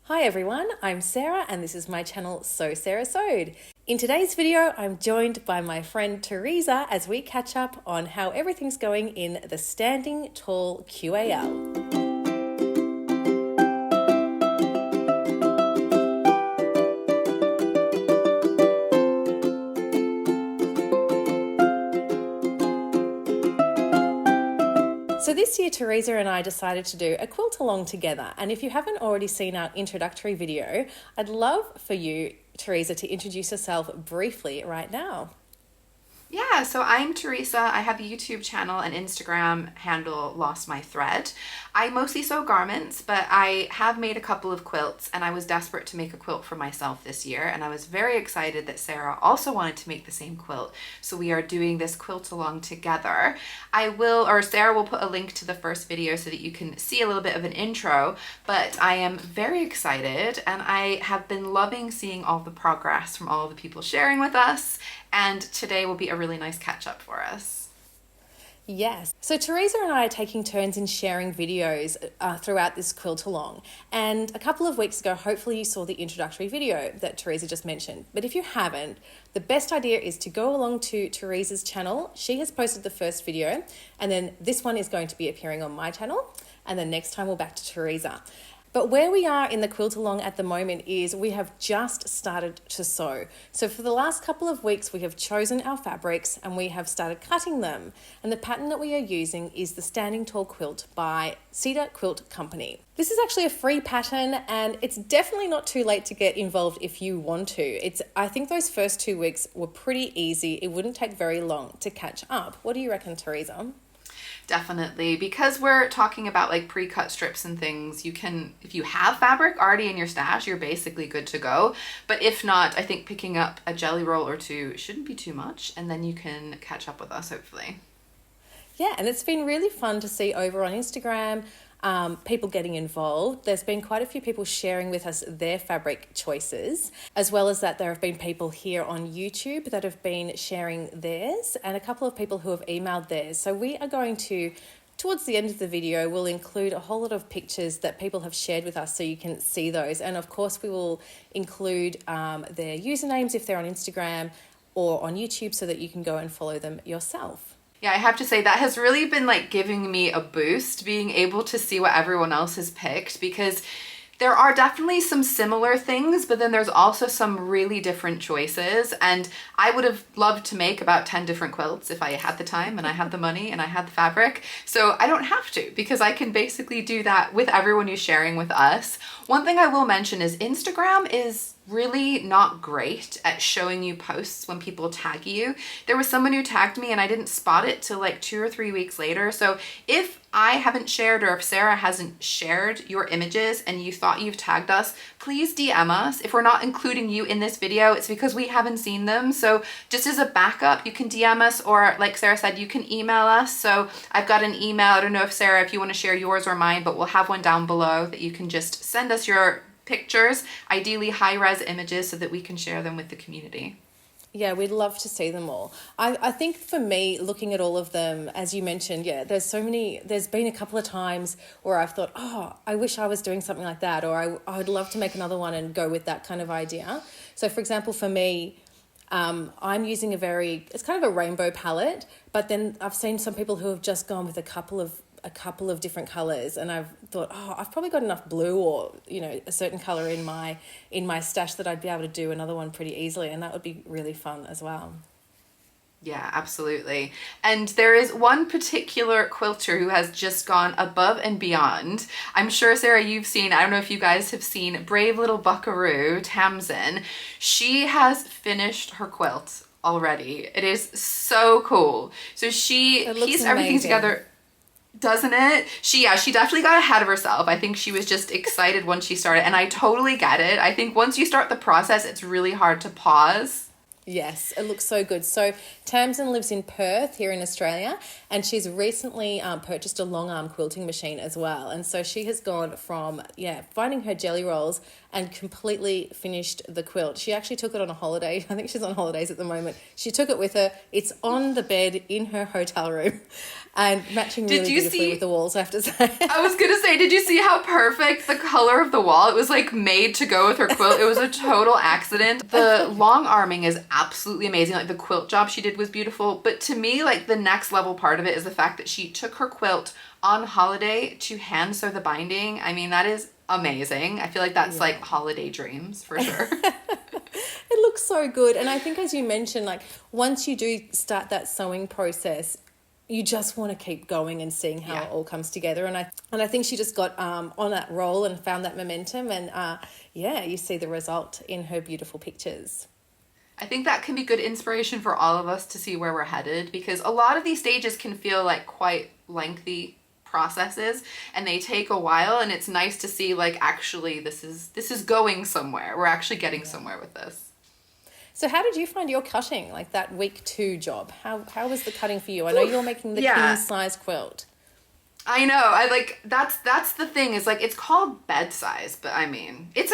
Hi everyone, I'm Sarah and this is my channel So Sarah Sewed. In today's video, I'm joined by my friend Theresa as we catch up on how everything's going in the Standing Tall QAL. So this year, Theresa and I decided to do a quilt along together. And if you haven't already seen our introductory video, I'd love for you, Theresa, to introduce yourself briefly right now. Yeah, so I'm Theresa. I have a YouTube channel and Instagram handle, Lost My Thread. I mostly sew garments, but I have made a couple of quilts and I was desperate to make a quilt for myself this year. And I was very excited that Sarah also wanted to make the same quilt. So we are doing this quilt along together. Sarah will put a link to the first video so that you can see a little bit of an intro, but I am very excited and I have been loving seeing all the progress from all the people sharing with us. And today will be a really nice catch up for us. Yes. So Theresa and I are taking turns in sharing videos throughout this quilt along. And a couple of weeks ago, hopefully you saw the introductory video that Theresa just mentioned. But if you haven't, the best idea is to go along to Theresa's channel. She has posted the first video, and then this one is going to be appearing on my channel. And then next time we'll back to Theresa. But where we are in the quilt along at the moment is we have just started to sew. So for the last couple of weeks, we have chosen our fabrics and we have started cutting them. And the pattern that we are using is the Standing Tall Quilt by Cedar Quilt Company. This is actually a free pattern and it's definitely not too late to get involved if you want to. I think those first 2 weeks were pretty easy. It wouldn't take very long to catch up. What do you reckon, Theresa? Definitely, because we're talking about like pre-cut strips and things, you can, if you have fabric already in your stash, you're basically good to go. But if not, I think picking up a jelly roll or two shouldn't be too much, and then you can catch up with us hopefully. Yeah, and it's been really fun to see over on Instagram, people getting involved. There's been quite a few people sharing with us their fabric choices, as well as that there have been people here on YouTube that have been sharing theirs and a couple of people who have emailed theirs. So we are going to, towards the end of the video, we'll include a whole lot of pictures that people have shared with us so you can see those. And of course we will include their usernames if they're on Instagram or on YouTube so that you can go and follow them yourself. Yeah, I have to say that has really been like giving me a boost, being able to see what everyone else has picked, because there are definitely some similar things, but then there's also some really different choices. And I would have loved to make about 10 different quilts if I had the time and I had the money and I had the fabric. So I don't have to, because I can basically do that with everyone who's sharing with us. One thing I will mention is Instagram is really not great at showing you posts when people tag you. There was someone who tagged me and I didn't spot it till like 2 or 3 weeks later. So if I haven't shared or if Sarah hasn't shared your images and you thought you've tagged us, please DM us. If we're not including you in this video, it's because we haven't seen them. So just as a backup, you can DM us, or like Sarah said, you can email us. So I've got an email. I don't know if Sarah, if you want to share yours or mine, but we'll have one down below that you can just send us your pictures, ideally high-res images, so that we can share them with the community. Yeah, we'd love to see them all. I think for me, looking at all of them, as you mentioned, yeah, there's been a couple of times where I've thought, oh, I wish I was doing something like that, or I would love to make another one and go with that kind of idea. So for example, for me, I'm using it's kind of a rainbow palette, but then I've seen some people who have just gone with a couple of different colors, and I've thought, oh, I've probably got enough blue or, you know, a certain color in my stash that I'd be able to do another one pretty easily, and that would be really fun as well. Yeah, absolutely. And there is one particular quilter who has just gone above and beyond. I'm sure, Sarah, you've seen, I don't know if you guys have seen Brave Little Buckaroo, Tamsin. She has finished her quilt already. It is so cool. So she pieced everything together. Doesn't it? She definitely got ahead of herself. I think she was just excited once she started, and I totally get it. I think once you start the process, it's really hard to pause. Yes, it looks so good. So Tamsin lives in Perth here in Australia, and she's recently purchased a long arm quilting machine as well. And so she has gone from, finding her jelly rolls and completely finished the quilt. She actually took it on a holiday. I think she's on holidays at the moment. She took it with her. It's on the bed in her hotel room and matching really beautifully with the walls, I have to say. I was going to say, did you see how perfect the color of the wall? It was like made to go with her quilt. It was a total accident. The long arming is absolutely amazing. Like the quilt job she did was beautiful. But to me, like the next level part of it is the fact that she took her quilt on holiday to hand sew the binding. I mean, that is amazing. I feel like that's like holiday dreams for sure. It looks so good. And I think, as you mentioned, like once you do start that sewing process, you just want to keep going and seeing how it all comes together. And I think she just got on that roll and found that momentum. And you see the result in her beautiful pictures. I think that can be good inspiration for all of us to see where we're headed, because a lot of these stages can feel like quite lengthy processes and they take a while, and it's nice to see like actually this is going somewhere. We're actually getting somewhere with this. So how did you find your cutting, like that week 2 job? How was the cutting for you? I know you're making the king size quilt. I know. That's the thing, is like it's called bed size, but I mean it's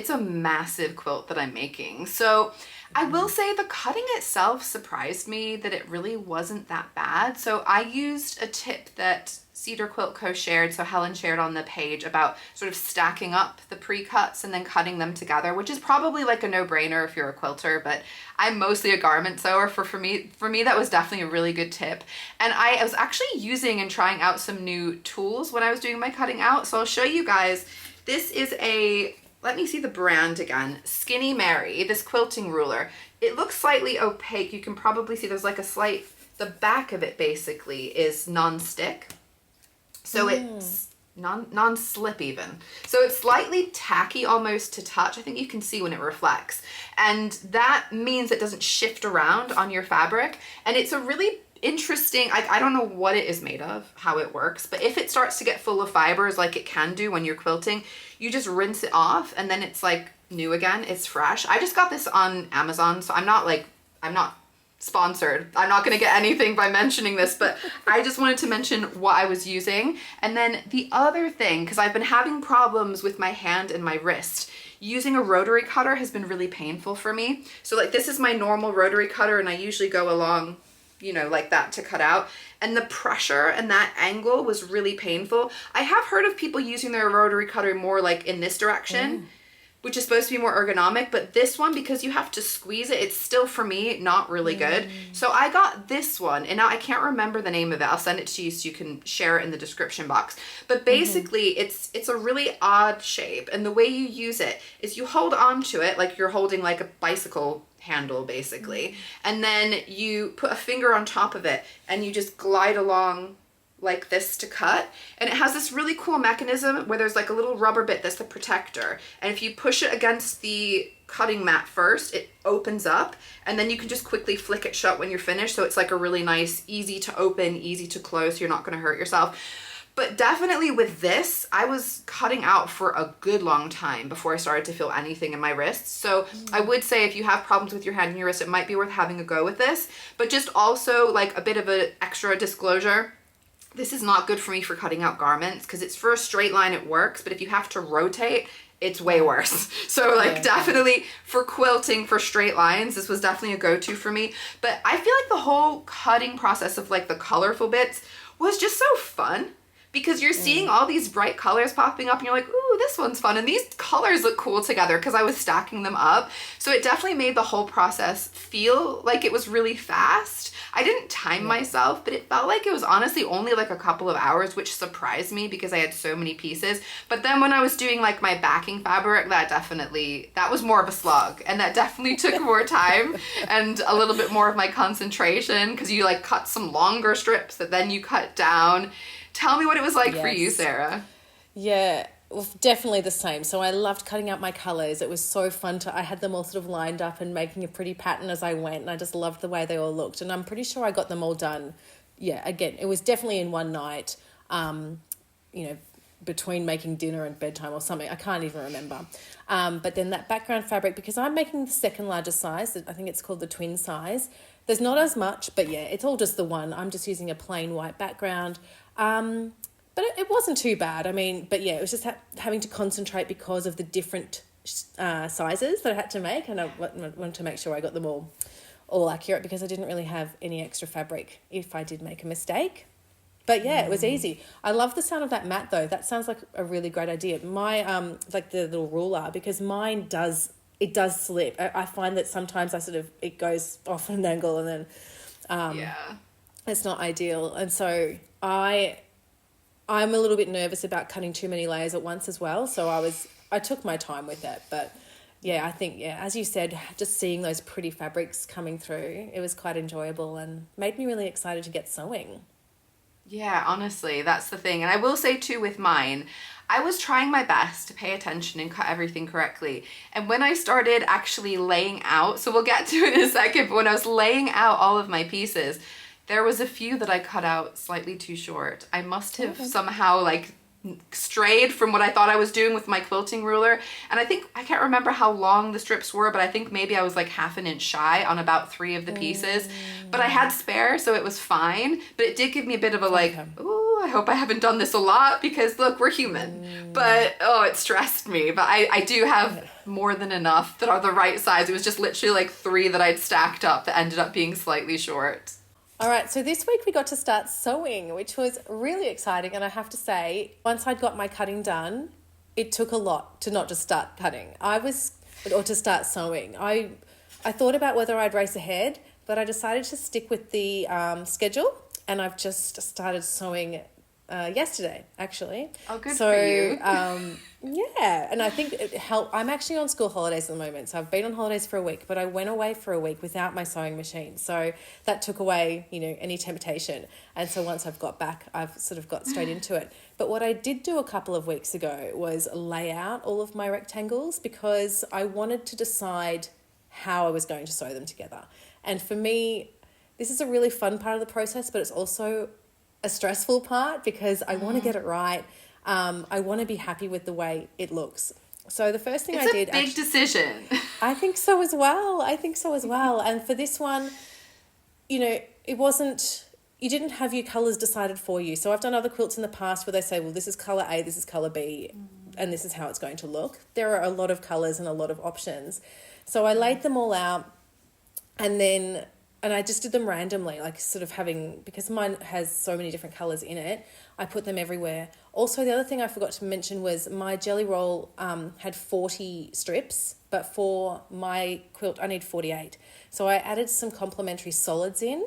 a massive quilt that I'm making. So I will say the cutting itself surprised me that it really wasn't that bad. So I used a tip that Cedar Quilt Co shared, so Helen shared on the page, about sort of stacking up the pre-cuts and then cutting them together, which is probably like a no-brainer if you're a quilter, but I'm mostly a garment sewer. For me that was definitely a really good tip. And I was actually using and trying out some new tools when I was doing my cutting out. So I'll show you guys. This is let me see the brand again, Skinny Mary, this quilting ruler. It looks slightly opaque. You can probably see there's like a slight, the back of it basically is non-stick. So it's non-slip even. So it's slightly tacky almost to touch. I think you can see when it reflects. And that means it doesn't shift around on your fabric. And it's a really interesting, I don't know what it is made of, how it works, but if it starts to get full of fibers like it can do when you're quilting, you just rinse it off and then it's like new again. It's fresh. I just got this on Amazon, so I'm not sponsored. I'm not going to get anything by mentioning this, but I just wanted to mention what I was using. And then the other thing, because I've been having problems with my hand and my wrist, using a rotary cutter has been really painful for me. So like this is my normal rotary cutter and I usually go along, you know, like that to cut out. And the pressure and that angle was really painful. I have heard of people using their rotary cutter more like in this direction, which is supposed to be more ergonomic, but this one, because you have to squeeze it, it's still, for me, not really good. So I got this one, and now I can't remember the name of it. I'll send it to you so you can share it in the description box. But basically, it's a really odd shape, and the way you use it is you hold on to it like you're holding like a bicycle handle, basically, and then you put a finger on top of it, and you just glide along like this to cut. And it has this really cool mechanism where there's like a little rubber bit that's the protector, and if you push it against the cutting mat first, it opens up, and then you can just quickly flick it shut when you're finished. So it's like a really nice, easy to open, easy to close, so you're not going to hurt yourself. But definitely with this, I was cutting out for a good long time before I started to feel anything in my wrists. So I would say if you have problems with your hand and your wrist, it might be worth having a go with this. But just also like a bit of an extra disclosure, this is not good for me for cutting out garments, because it's for a straight line, it works, but if you have to rotate, it's way worse. So like definitely for quilting, for straight lines, this was definitely a go-to for me. But I feel like the whole cutting process of like the colorful bits was just so fun, because you're seeing all these bright colors popping up and you're like, ooh, this one's fun. And these colors look cool together, because I was stacking them up. So it definitely made the whole process feel like it was really fast. I didn't time myself, but it felt like it was honestly only like a couple of hours, which surprised me because I had so many pieces. But then when I was doing like my backing fabric, that was more of a slog, and that definitely took more time and a little bit more of my concentration, because you like cut some longer strips that then you cut down. Tell me what it was like for you, Sarah. Yeah, well, definitely the same. So I loved cutting out my colours. It was so fun I had them all sort of lined up and making a pretty pattern as I went, and I just loved the way they all looked. And I'm pretty sure I got them all done. Yeah, again, it was definitely in one night. between making dinner and bedtime or something. I can't even remember. But then that background fabric, because I'm making the second largest size, I think it's called the twin size, there's not as much, but yeah, it's all just the one. I'm just using a plain white background. But it wasn't too bad. I mean, but yeah, it was just having to concentrate because of the different sizes that I had to make, and I wanted to make sure I got them all accurate, because I didn't really have any extra fabric if I did make a mistake. But yeah, it was easy. I love the sound of that mat though. That sounds like a really great idea. My like the little ruler, because mine does slip. I find that sometimes it goes off at an angle, and then it's not ideal. And so I'm a little bit nervous about cutting too many layers at once as well. So I took my time with it. But yeah, I think, as you said, just seeing those pretty fabrics coming through, it was quite enjoyable and made me really excited to get sewing. Yeah, honestly, that's the thing. And I will say too, with mine, I was trying my best to pay attention and cut everything correctly. And when I started actually laying out, so we'll get to it in a second, but when I was laying out all of my pieces, there was a few that I cut out slightly too short. I must have somehow like strayed from what I thought I was doing with my quilting ruler. And I can't remember how long the strips were, but I think maybe I was like half an inch shy on about 3 of the pieces. But I had spare, so it was fine. But it did give me a bit of a ooh, I hope I haven't done this a lot, because look, we're human. But it stressed me. But I do have more than enough that are the right size. It was just literally like 3 that I'd stacked up that ended up being slightly short. All right, so this week we got to start sewing, which was really exciting. And I have to say, once I'd got my cutting done, it took a lot to not just start cutting. Or to start sewing. I thought about whether I'd race ahead, but I decided to stick with the schedule, and I've just started sewing yesterday, actually. Oh, good for you. Yeah, and I think it helped. I'm actually on school holidays at the moment, so I've been on holidays for a week, but I went away for a week without my sewing machine, so that took away, any temptation. And so once I've got back, I've sort of got straight into it. But what I did do a couple of weeks ago was lay out all of my rectangles, because I wanted to decide how I was going to sew them together. And for me, this is a really fun part of the process, but it's also a stressful part, because I want to get it right. I want to be happy with the way it looks. So the first thing I did... It's a big decision. I think so as well. And for this one, it wasn't... You didn't have your colours decided for you. So I've done other quilts in the past where they say, well, this is colour A, this is colour B, and this is how it's going to look. There are a lot of colours and a lot of options. So I laid them all out, and I just did them randomly, like sort of because mine has so many different colours in it, I put them everywhere. Also, the other thing I forgot to mention was my jelly roll had 40 strips, but for my quilt I need 48. So I added some complementary solids in.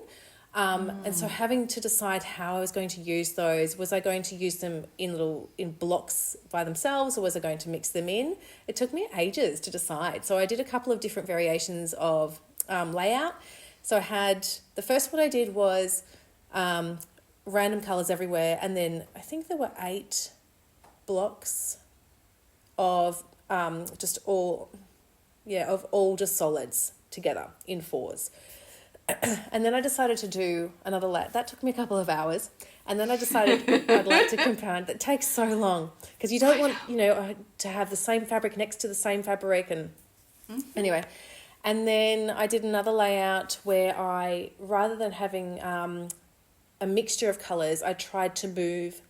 And so having to decide how I was going to use those, was I going to use them in blocks by themselves, or was I going to mix them in? It took me ages to decide. So I did a couple of different variations of layout. So the first one I did was random colours everywhere, and then I think there were 8 blocks of all just solids together in 4s. And then I decided to do another layout. That took me a couple of hours. And then I decided I'd like to compound. That takes so long, because you don't want, to have the same fabric next to the same fabric. And anyway, and then I did another layout where rather than having a mixture of colours, I tried to move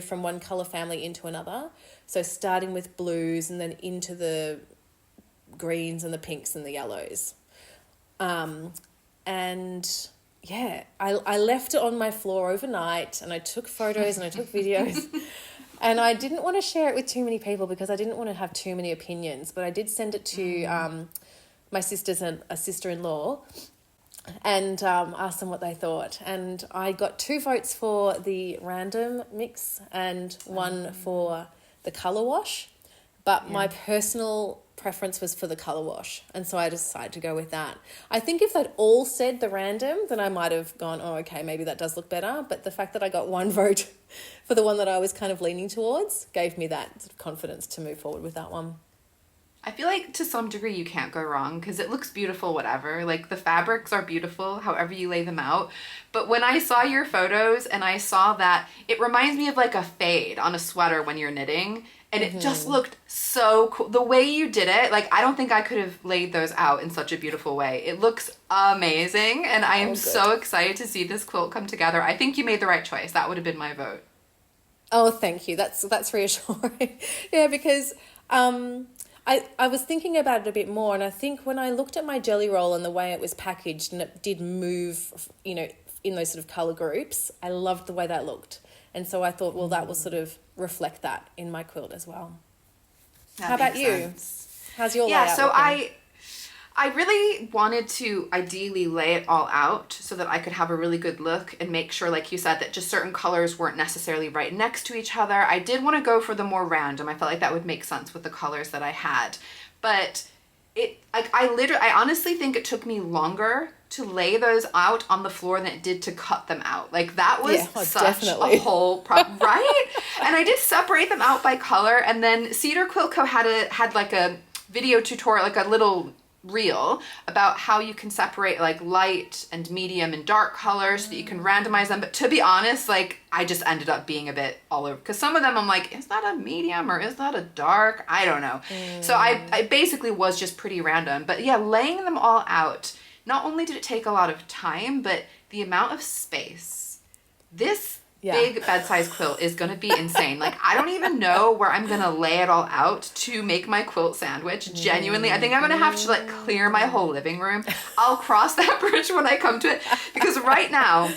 from one colour family into another. So starting with blues and then into the greens and the pinks and the yellows. I left it on my floor overnight, and I took photos and I took videos. And I didn't want to share it with too many people, because I didn't want to have too many opinions, but I did send it to my sisters and a sister-in-law, and asked them what they thought. And I got 2 votes for the random mix and 1 for the colour wash, but my personal preference was for the colour wash, and so I decided to go with that. I think if they'd all said the random, then I might have gone, oh, okay, maybe that does look better, but the fact that I got 1 vote for the one that I was kind of leaning towards gave me that sort of confidence to move forward with that one. I feel like to some degree you can't go wrong because it looks beautiful whatever. Like the fabrics are beautiful however you lay them out. But when I saw your photos and I saw that, it reminds me of like a fade on a sweater when you're knitting. And it just looked so cool. The way you did it, like I don't think I could have laid those out in such a beautiful way. It looks amazing and I am so excited to see this quilt come together. I think you made the right choice. That would have been my vote. Oh, thank you. That's reassuring. Yeah, because I was thinking about it a bit more, and I think when I looked at my jelly roll and the way it was packaged and it did move, you know, in those sort of colour groups, I loved the way that looked. And so I thought, well, that will sort of reflect that in my quilt as well. How about you? How's your layout? Yeah, so I really wanted to ideally lay it all out so that I could have a really good look and make sure, like you said, that just certain colors weren't necessarily right next to each other. I did want to go for the more random. I felt like that would make sense with the colors that I had. But I honestly think it took me longer to lay those out on the floor than it did to cut them out. Like that was such a whole problem, right? And I did separate them out by color, and then Cedar Quilt Co. had like a video tutorial, like a little reel about how you can separate like light and medium and dark colors so that you can randomize them. But to be honest, like I just ended up being a bit all over because some of them I'm like, is that a medium or is that a dark? I don't know. So I basically was just pretty random. But yeah, laying them all out, not only did it take a lot of time, but the amount of space. This big bed-size quilt is going to be insane. Like, I don't even know where I'm going to lay it all out to make my quilt sandwich. Genuinely, I think I'm going to have to, like, clear my whole living room. I'll cross that bridge when I come to it. Because right now,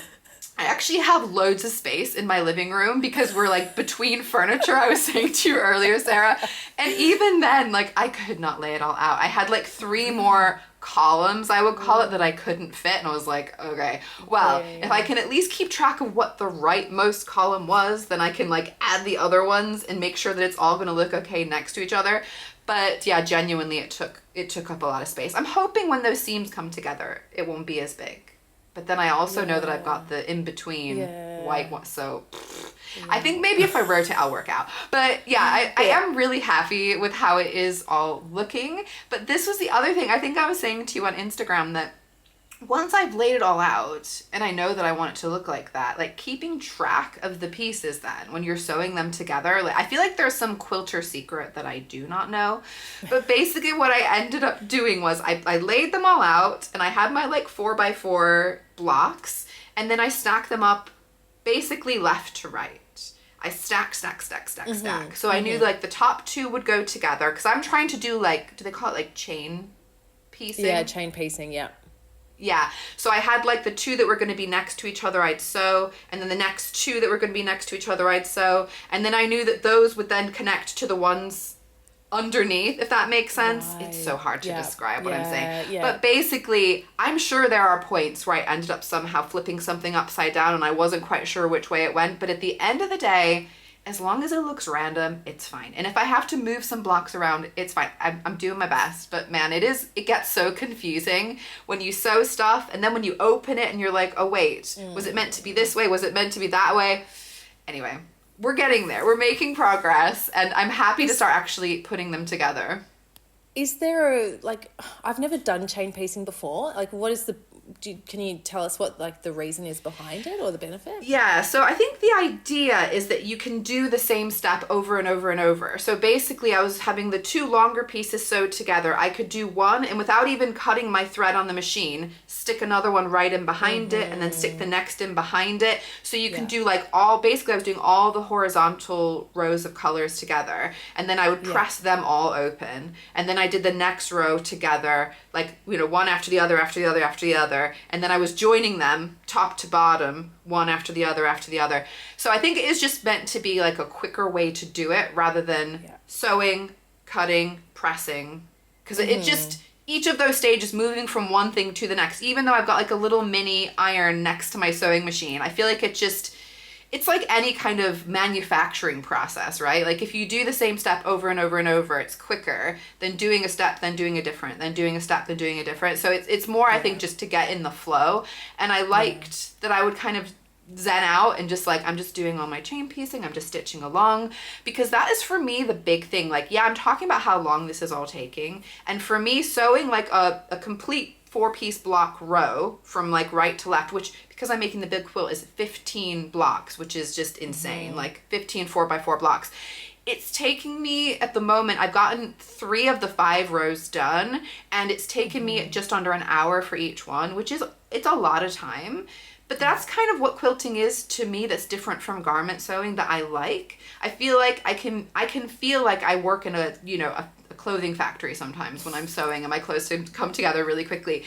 I actually have loads of space in my living room because we're, like, between furniture, I was saying to you earlier, Sarah. And even then, like, I could not lay it all out. I had, like, 3 more columns, I would call it, that I couldn't fit, and I was like, okay, well, if I can at least keep track of what the rightmost column was, then I can like add the other ones and make sure that it's all gonna look okay next to each other. But yeah, genuinely it took up a lot of space. I'm hoping when those seams come together it won't be as big, but then I also know that I've got the in-between white one, so I think maybe if I rotate I'll work out. But yeah, I am really happy with how it is all looking. But this was the other thing I think I was saying to you on Instagram, that once I've laid it all out and I know that I want it to look like that, like keeping track of the pieces then when you're sewing them together, like I feel like there's some quilter secret that I do not know. But basically what I ended up doing was I laid them all out and I had my like 4x4 blocks, and then I stacked them up basically left to right. I stack. So I knew like the top 2 would go together because I'm trying to do like, do they call it like chain piecing? Yeah, chain piecing, yeah. Yeah, so I had like the 2 that were going to be next to each other I'd sew, and then the next 2 that were going to be next to each other I'd sew, and then I knew that those would then connect to the ones underneath, if that makes sense. Right. It's so hard to describe what I'm saying. But basically, I'm sure there are points where I ended up somehow flipping something upside down and I wasn't quite sure which way it went, but at the end of the day, as long as it looks random, it's fine. And if I have to move some blocks around, it's fine. I'm doing my best. But man, it gets so confusing when you sew stuff and then when you open it and you're like, oh wait, was it meant to be this way? Was it meant to be that way? Anyway, we're getting there. We're making progress, and I'm happy to start actually putting them together. Is there I've never done chain piecing before. Like, what is can you tell us what like the reason is behind it or the benefit? Yeah, so I think the idea is that you can do the same step over and over and over. So basically I was having the 2 longer pieces sewed together. I could do one and without even cutting my thread on the machine, stick another one right in behind it and then stick the next in behind it. So you can do like basically I was doing all the horizontal rows of colors together, and then I would press them all open, and then I did the next row together, like, you know, one after the other, after the other, after the other, and then I was joining them top to bottom, one after the other, after the other. So I think it is just meant to be like a quicker way to do it rather than sewing, cutting, pressing, because it just, each of those stages moving from one thing to the next, even though I've got like a little mini iron next to my sewing machine, I feel like it's like any kind of manufacturing process, right? Like if you do the same step over and over and over, it's quicker than doing a step, then doing a different, then doing a step, then doing a different. So it's more, I think, just to get in the flow. And I liked that I would kind of zen out and just like, I'm just doing all my chain piecing, I'm just stitching along, because that is for me the big thing. Like, yeah, I'm talking about how long this is all taking. And for me, sewing like a complete 4-piece block row from like right to left, which because I'm making the big quilt is 15 blocks, which is just insane. Like 15 4x4 blocks. It's taking me at the moment, I've gotten 3 of the 5 rows done, and it's taken me just under an hour for each one, which is, it's a lot of time. But that's kind of what quilting is to me, that's different from garment sewing that I like. I feel like I can feel like I work in a, you know, a clothing factory sometimes when I'm sewing, and my clothes come together really quickly.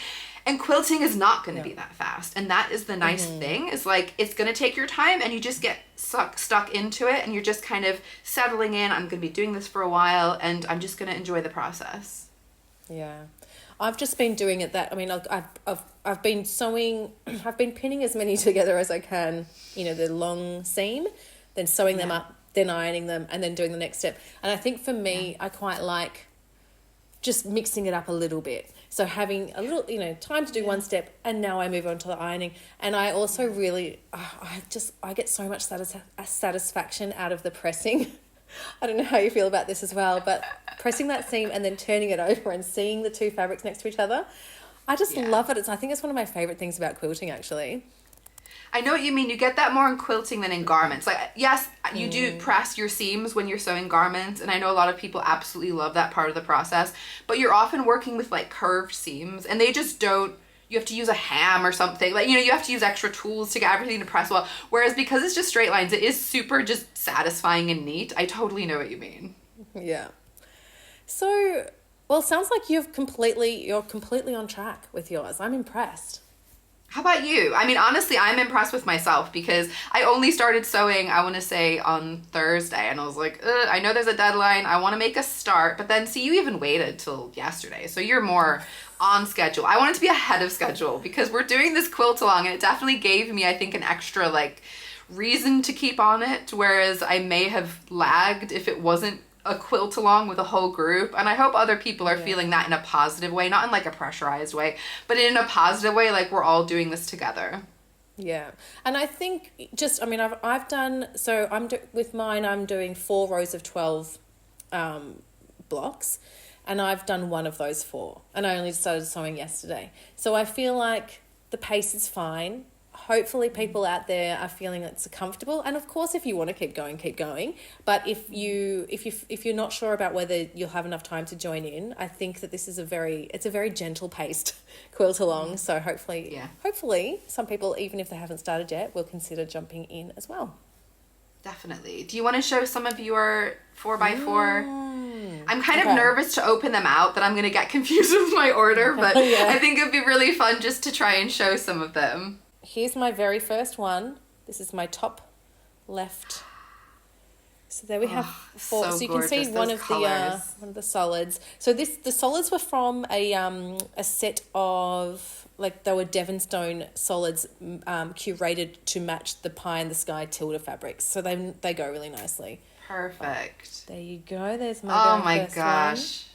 And quilting is not going to be that fast. And that is the nice thing, is like, it's going to take your time, and you just get stuck into it, and you're just kind of settling in. I'm going to be doing this for a while, and I'm just going to enjoy the process. Yeah. I've just been doing it that, I mean, I've been sewing, I've been pinning as many together as I can, you know, the long seam, then sewing them up, then ironing them, and then doing the next step. And I think for me, I quite like just mixing it up a little bit. So having a little, you know, time to do one step, and now I move on to the ironing. And I also really, I get so much satisfaction out of the pressing. I don't know how you feel about this as well, but pressing that seam and then turning it over and seeing the 2 fabrics next to each other, I just love it. I think it's one of my favorite things about quilting, actually. I know what you mean. You get that more in quilting than in garments. Like, yes, you do press your seams when you're sewing garments, and I know a lot of people absolutely love that part of the process, but you're often working with like curved seams, and they just don't, you have to use a ham or something. Like, you know, you have to use extra tools to get everything to press well. Whereas because it's just straight lines, it is super just satisfying and neat. I totally know what you mean. Yeah. So, well, it sounds like you're completely on track with yours. I'm impressed. How about you? I mean, honestly, I'm impressed with myself, because I only started sewing, I want to say, on Thursday, and I was like, I know there's a deadline, I want to make a start, but then see, you even waited till yesterday, so you're more on schedule. I wanted to be ahead of schedule, because we're doing this quilt along, and it definitely gave me, I think, an extra, like, reason to keep on it, whereas I may have lagged if it wasn't a quilt along with a whole group. And I hope other people are feeling that in a positive way, not in like a pressurized way, but in a positive way, like we're all doing this together. Yeah. And I think just, I mean, I've done, so with mine, I'm doing 4 rows of 12 blocks, and I've done one of those 4, and I only started sewing yesterday. So I feel like the pace is fine. Hopefully people out there are feeling it's comfortable, and of course if you want to keep going, but if you're not sure about whether you'll have enough time to join in, I think that this is a very gentle paced quilt along. So hopefully some people, even if they haven't started yet, will consider jumping in as well. Definitely. Do you want to show some of your 4x4? I'm kind of nervous to open them out, that I'm going to get confused with my order, but I think it'd be really fun just to try and show some of them. Here's my very first one. This is my top left. So there we have 4. So you can see one of the solids. So the solids were from a set of, like, they were Devonstone solids curated to match the pie in the sky Tilda fabrics. So they go really nicely. Perfect. There you go. There's my very first gosh.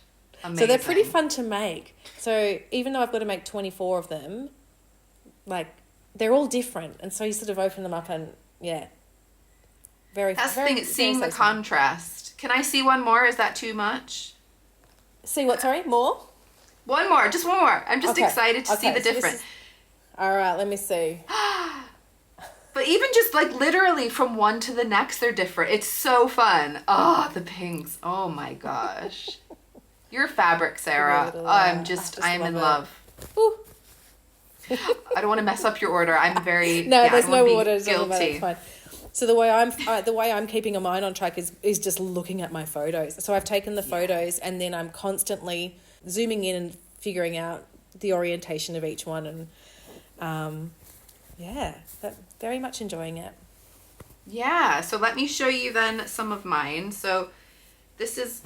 One. So they're pretty fun to make. So even though I've got to make 24 of them, like, they're all different, and so you sort of open them up, and that's the thing, it's seeing the contrast. Can I see one more? Is that too much? See what? Sorry, more? One more, just one more. I'm just excited to see the difference. All right, let me see. But even just like literally from one to the next, they're different. It's so fun. Oh, the pinks. Oh my gosh. Your fabric, Sarah. I'm in love. Ooh. I don't want to mess up your order. I'm very there's no order. Guilty. It's fine. So the way I'm keeping mine on track is just looking at my photos. So I've taken the photos, and then I'm constantly zooming in and figuring out the orientation of each one, and very much enjoying it. Yeah. So let me show you then some of mine. So this is.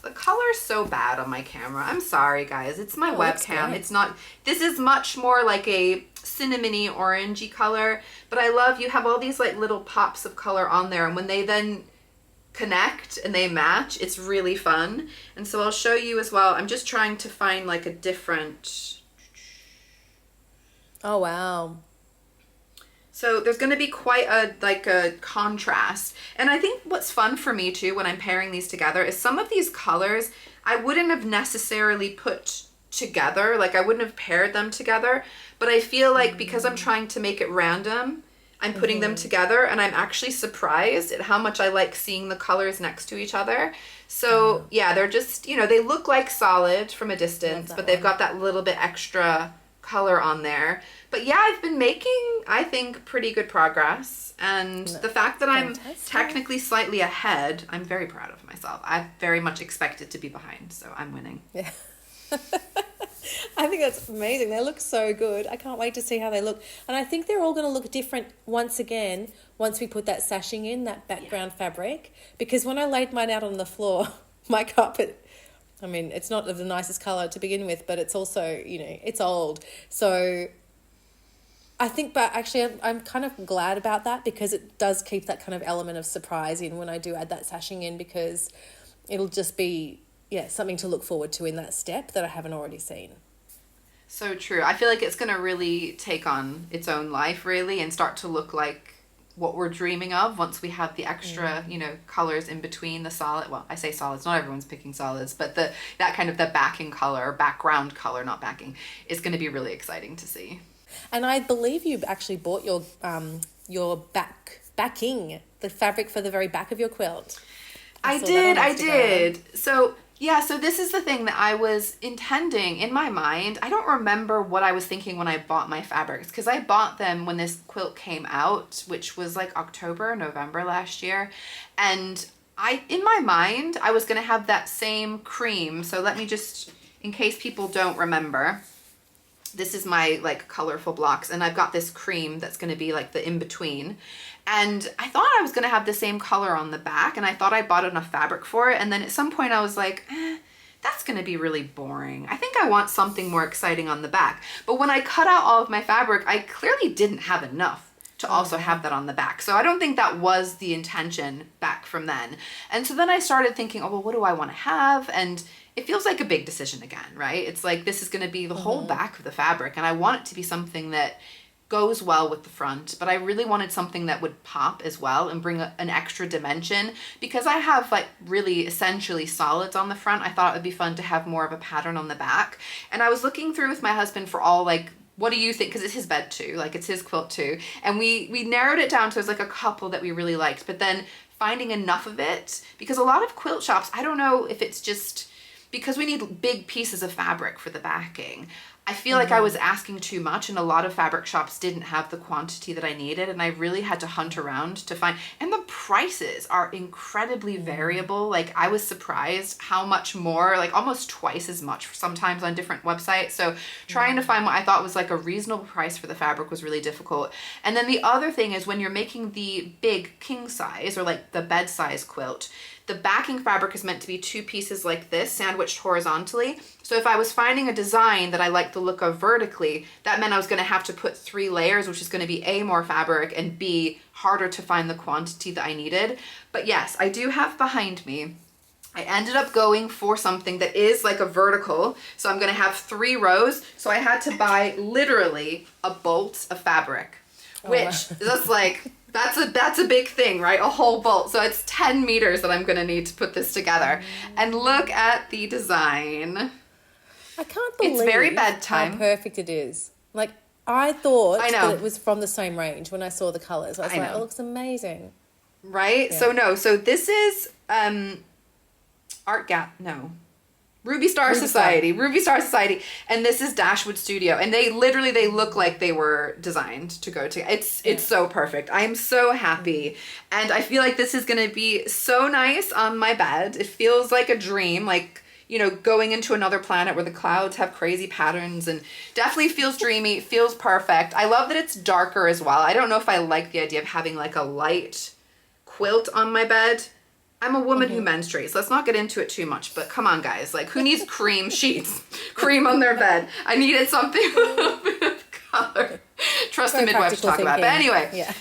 The color's so bad on my camera. I'm sorry, guys. It's my webcam. It's not... This is much more like a cinnamony orangey color, but I love you have all these like little pops of color on there, and when they then connect and they match, it's really fun. And so I'll show you as well. I'm just trying to find like a different... Oh, wow. So there's going to be quite a contrast. And I think what's fun for me too when I'm pairing these together is some of these colors I wouldn't have necessarily put together. Like I wouldn't have paired them together. But I feel like because I'm trying to make it random, I'm putting them together, and I'm actually surprised at how much I like seeing the colors next to each other. So yeah, they're just, they look like solid from a distance, but they've got that little bit extra color on there. But yeah, I've been making, I think, pretty good progress. And the fact that I'm technically slightly ahead, I'm very proud of myself. I very much expected to be behind, so I'm winning. Yeah. I think that's amazing. They look so good. I can't wait to see how they look. And I think they're all going to look different once we put that sashing in, that background fabric. Because when I laid mine out on the floor, my carpet, I mean, it's not of the nicest colour to begin with, but it's also, it's old. So I think, but actually I'm kind of glad about that, because it does keep that kind of element of surprise in when I do add that sashing in, because it'll just be, something to look forward to in that step that I haven't already seen. So true. I feel like it's going to really take on its own life, really, and start to look like what we're dreaming of once we have the extra, colors in between the solid. Well, I say solids, not everyone's picking solids, but that kind of the backing color, background color, not backing, is going to be really exciting to see. And I believe you actually bought your backing, the fabric for the very back of your quilt. I did. So this is the thing that I was intending in my mind. I don't remember what I was thinking when I bought my fabrics, because I bought them when this quilt came out, which was like October, November last year. And in my mind, I was going to have that same cream. So let me just, in case people don't remember, this is my like colorful blocks, and I've got this cream that's going to be like the in-between. And I thought I was going to have the same color on the back, and I thought I bought enough fabric for it. And then at some point I was like, that's going to be really boring. I think I want something more exciting on the back. But when I cut out all of my fabric, I clearly didn't have enough to also have that on the back. So I don't think that was the intention back from then. And so then I started thinking, oh, well, what do I want to have? And it feels like a big decision again, right? It's like, this is going to be the whole back of the fabric, and I want it to be something that goes well with the front, but I really wanted something that would pop as well and bring an extra dimension. Because I have like really essentially solids on the front, I thought it would be fun to have more of a pattern on the back. And I was looking through with my husband for all like, what do you think? Because it's his bed too, like it's his quilt too. And we narrowed it down to there's like a couple that we really liked, but then finding enough of it, because a lot of quilt shops, I don't know if it's just because we need big pieces of fabric for the backing. I feel like I was asking too much, and a lot of fabric shops didn't have the quantity that I needed, and I really had to hunt around to find, and the prices are incredibly variable. Like I was surprised how much more, like almost twice as much sometimes on different websites. So trying to find what I thought was like a reasonable price for the fabric was really difficult. And then the other thing is when you're making the big king size or like the bed size quilt, the backing fabric is meant to be two pieces like this, sandwiched horizontally. So if I was finding a design that I liked the look of vertically, that meant I was going to have to put 3 layers, which is going to be A, more fabric, and B, harder to find the quantity that I needed. But yes, I do have behind me, I ended up going for something that is like a vertical. So I'm going to have 3 rows. So I had to buy literally a bolt of fabric, which that's like... That's a big thing, right? A whole bolt. So it's 10 meters that I'm going to need to put this together. And look at the design. I can't believe it's very bedtime. How perfect it is. Like, I thought that it was from the same range when I saw the colors. I was like, it looks amazing. Right? Yeah. So this is Ruby Star Society, and this is Dashwood Studio, and they look like they were designed to go together. It's so perfect. I am so happy, and I feel like this is gonna be so nice on my bed. It feels like a dream, like, you know, going into another planet where the clouds have crazy patterns, and definitely feels dreamy, feels perfect. I love that it's darker as well. I don't know if I like the idea of having like a light quilt on my bed. I'm a woman who menstruates. Let's not get into it too much, but come on, guys. Like, who needs cream sheets? Cream on their bed. I needed something with a little bit of color. Trust the midwife to talk about. But anyway. Yeah.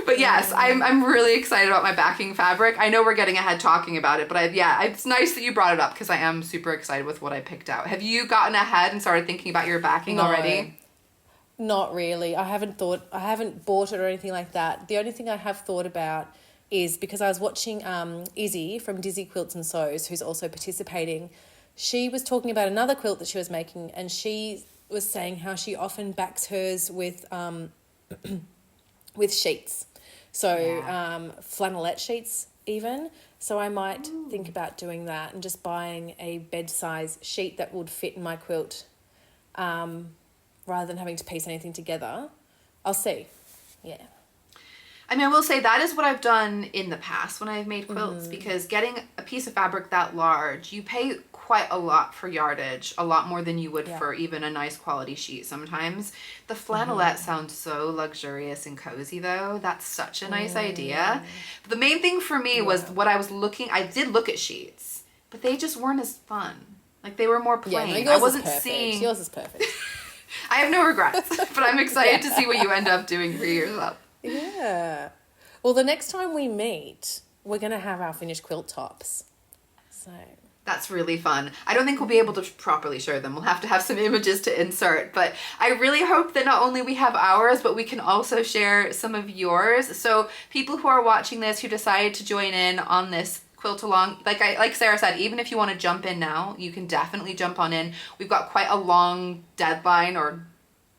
But yes, I'm really excited about my backing fabric. I know we're getting ahead talking about it, but it's nice that you brought it up because I am super excited with what I picked out. Have you gotten ahead and started thinking about your backing already? Not really. I haven't bought it or anything like that. The only thing I have thought about is because I was watching Izzy from Dizzy Quilts and Sews, who's also participating. She was talking about another quilt that she was making, and she was saying how she often backs hers with with sheets. So flannelette sheets even. So I might think about doing that and just buying a bed size sheet that would fit in my quilt rather than having to piece anything together. I'll see. Yeah. I mean, I will say that is what I've done in the past when I've made quilts, because getting a piece of fabric that large, you pay quite a lot for yardage, a lot more than you would for even a nice quality sheet sometimes. The flannelette sounds so luxurious and cozy though. That's such a nice idea. But the main thing for me was what I was looking, I did look at sheets, but they just weren't as fun. Like they were more plain. Yeah, no, I wasn't seeing. Yours is perfect. I have no regrets, but I'm excited to see what you end up doing for yourself. Yeah. Well, the next time we meet, we're going to have our finished quilt tops. So that's really fun. I don't think we'll be able to properly show them. We'll have to have some images to insert, but I really hope that not only we have ours, but we can also share some of yours. So people who are watching this, who decided to join in on this quilt along, like Sarah said, even if you want to jump in now, you can definitely jump on in. We've got quite a long deadline, or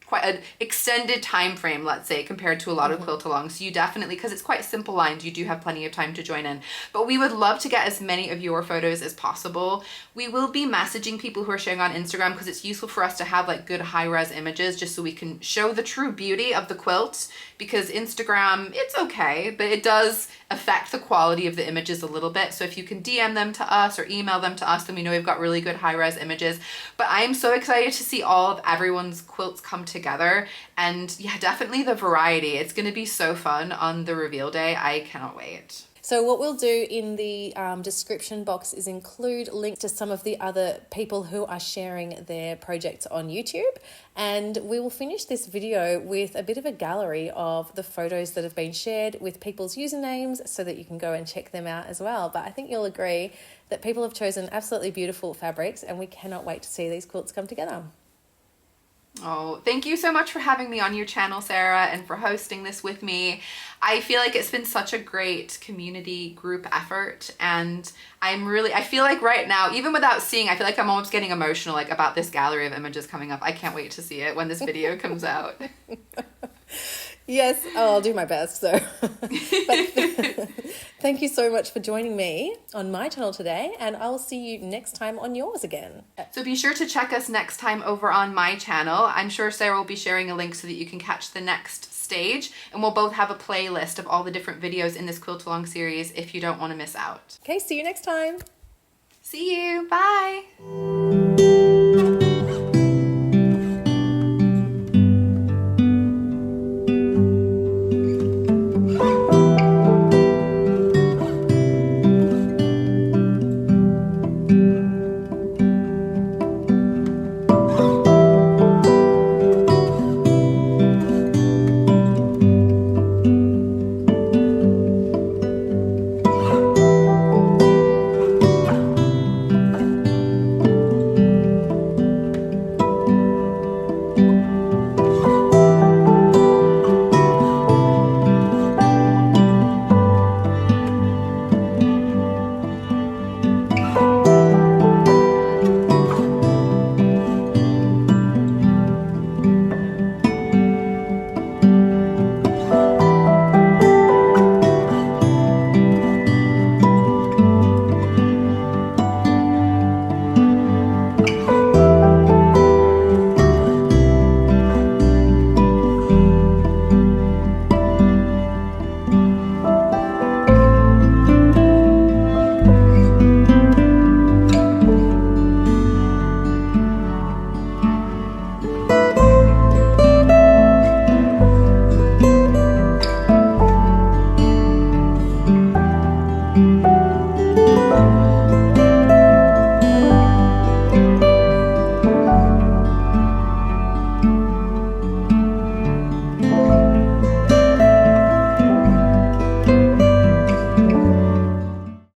quite an extended time frame, let's say, compared to a lot of quilt alongs. So you definitely, because it's quite simple lines, you do have plenty of time to join in. But we would love to get as many of your photos as possible. We will be messaging people who are sharing on Instagram, because it's useful for us to have like good high-res images just so we can show the true beauty of the quilt, because Instagram, it's okay, but it does affect the quality of the images a little bit. So if you can DM them to us or email them to us, then we know we've got really good high-res images. But I am so excited to see all of everyone's quilts come together, and yeah, definitely the variety. It's going to be so fun on the reveal day. I cannot wait. So what we'll do in the description box is include links to some of the other people who are sharing their projects on YouTube. And we will finish this video with a bit of a gallery of the photos that have been shared with people's usernames, so that you can go and check them out as well. But I think you'll agree that people have chosen absolutely beautiful fabrics, and we cannot wait to see these quilts come together. Oh, thank you so much for having me on your channel, Sarah, and for hosting this with me. I feel like it's been such a great community group effort, and I feel like right now, even without seeing, I feel like I'm almost getting emotional like about this gallery of images coming up. I can't wait to see it when this video comes out. Yes, I'll do my best. So, thank you so much for joining me on my channel today, and I'll see you next time on yours again. So be sure to check us next time over on my channel. I'm sure Sarah will be sharing a link so that you can catch the next stage, and we'll both have a playlist of all the different videos in this quilt along series if you don't want to miss out. Okay, see you next time. See you. Bye.